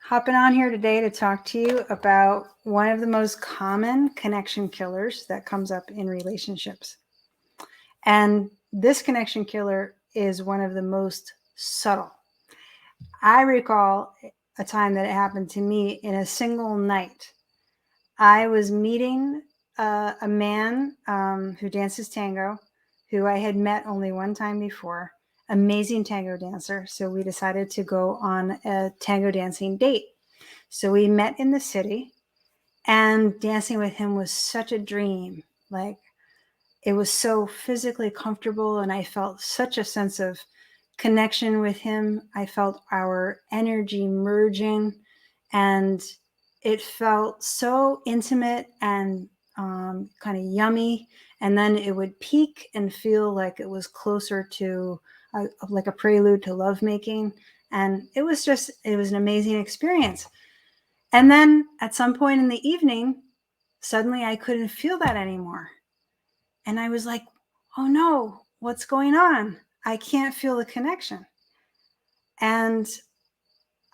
Hopping on here today to talk to you about one of the most common connection killers that comes up in relationships. And this connection killer is one of the most subtle. I recall a time that it happened to me in a single night. I was meeting a man who dances tango, who I had met only one time before. Amazing tango dancer. So we decided to go on a tango dancing date. So we met in the city, and dancing with him was such a dream. Like, it was so physically comfortable, and I felt such a sense of connection with him. I felt our energy merging, and it felt so intimate and kind of yummy. And then it would peak and feel like it was closer to like a prelude to lovemaking. And it was an amazing experience. And then at some point in the evening, suddenly I couldn't feel that anymore. And I was like, oh no, what's going on? I can't feel the connection. And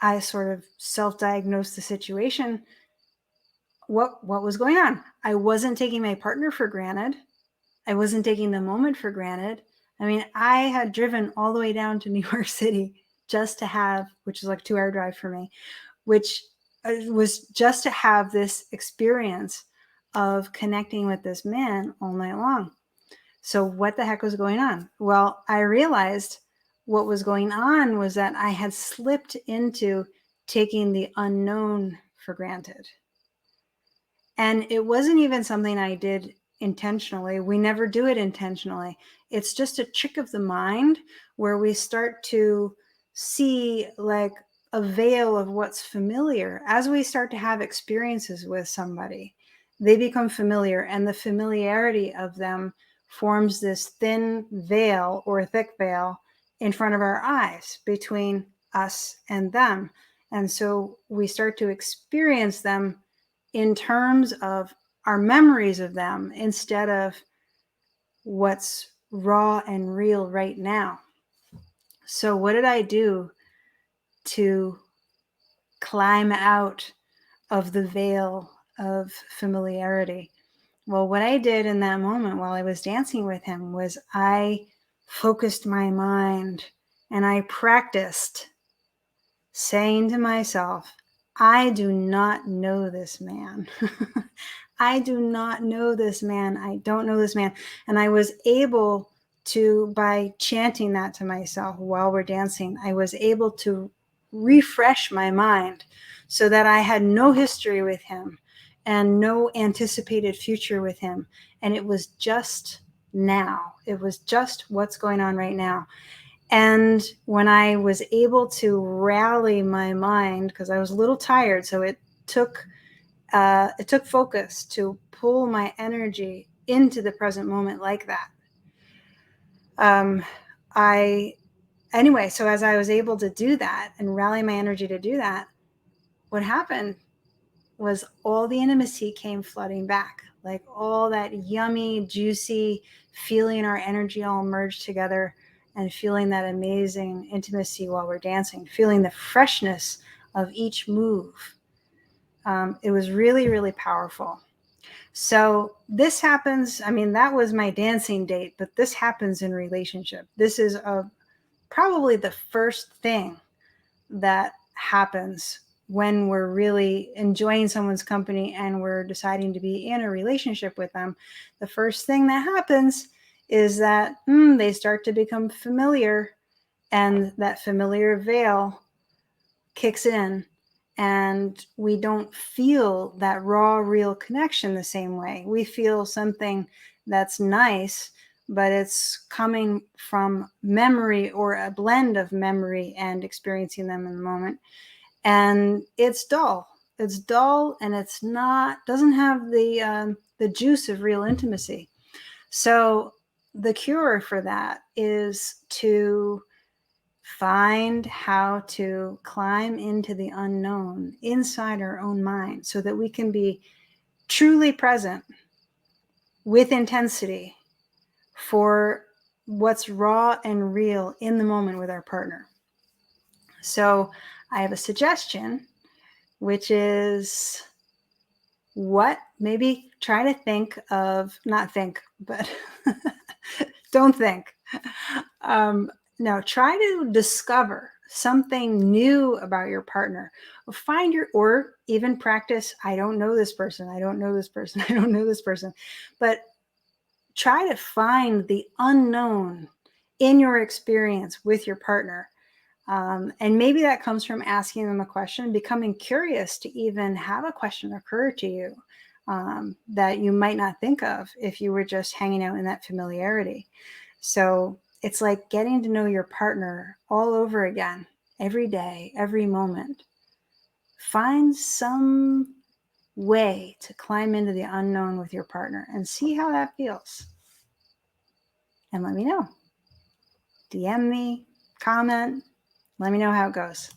I sort of self-diagnosed the situation. What was going on? I wasn't taking my partner for granted. I wasn't taking the moment for granted. I mean, I had driven all the way down to New York City just to have, which is like a 2-hour drive for me, which was just to have this experience of connecting with this man all night long. So what the heck was going on? Well, I realized what was going on was that I had slipped into taking the unknown for granted. And it wasn't even something I did intentionally. We never do it intentionally. It's just a trick of the mind where we start to see like a veil of what's familiar. As we start to have experiences with somebody, they become familiar, and the familiarity of them forms this thin veil or thick veil in front of our eyes between us and them. And so we start to experience them in terms of our memories of them instead of what's raw and real right now. So, what did I do to climb out of the veil of familiarity? Well, what I did in that moment while I was dancing with him was I focused my mind and I practiced saying to myself, I do not know this man. I do not know this man. I don't know this man. And I was able to, by chanting that to myself while we're dancing, I was able to refresh my mind so that I had no history with him and no anticipated future with him. And it was just now. It was just what's going on right now. And when I was able to rally my mind, because I was a little tired, so it took focus to pull my energy into the present moment like that. I anyway, so as I was able to do that and rally my energy to do that, what happened was all the intimacy came flooding back, like all that yummy, juicy, feeling our energy all merged together and feeling that amazing intimacy while we're dancing, feeling the freshness of each move. It was really, really powerful. So this happens, I mean, that was my dancing date, but this happens in relationship. This is probably the first thing that happens when we're really enjoying someone's company and we're deciding to be in a relationship with them. The first thing that happens is that they start to become familiar, and that familiar veil kicks in, and we don't feel that raw, real connection the same way. We feel something that's nice, but it's coming from memory or a blend of memory and experiencing them in the moment. And it's dull. It's dull, and it's not, doesn't have the juice of real intimacy. So the cure for that is to find how to climb into the unknown inside our own mind so that we can be truly present with intensity for what's raw and real in the moment with our partner. So I have a suggestion which is what? Maybe try to think of, not think, but don't think. No, try to discover something new about your partner. Or even practice, I don't know this person, I don't know this person, I don't know this person. But try to find the unknown in your experience with your partner. And maybe that comes from asking them a question, becoming curious to even have a question occur to you that you might not think of if you were just hanging out in that familiarity. So it's like getting to know your partner all over again, every day, every moment. Find some way to climb into the unknown with your partner and see how that feels. And let me know. DM me, comment, let me know how it goes.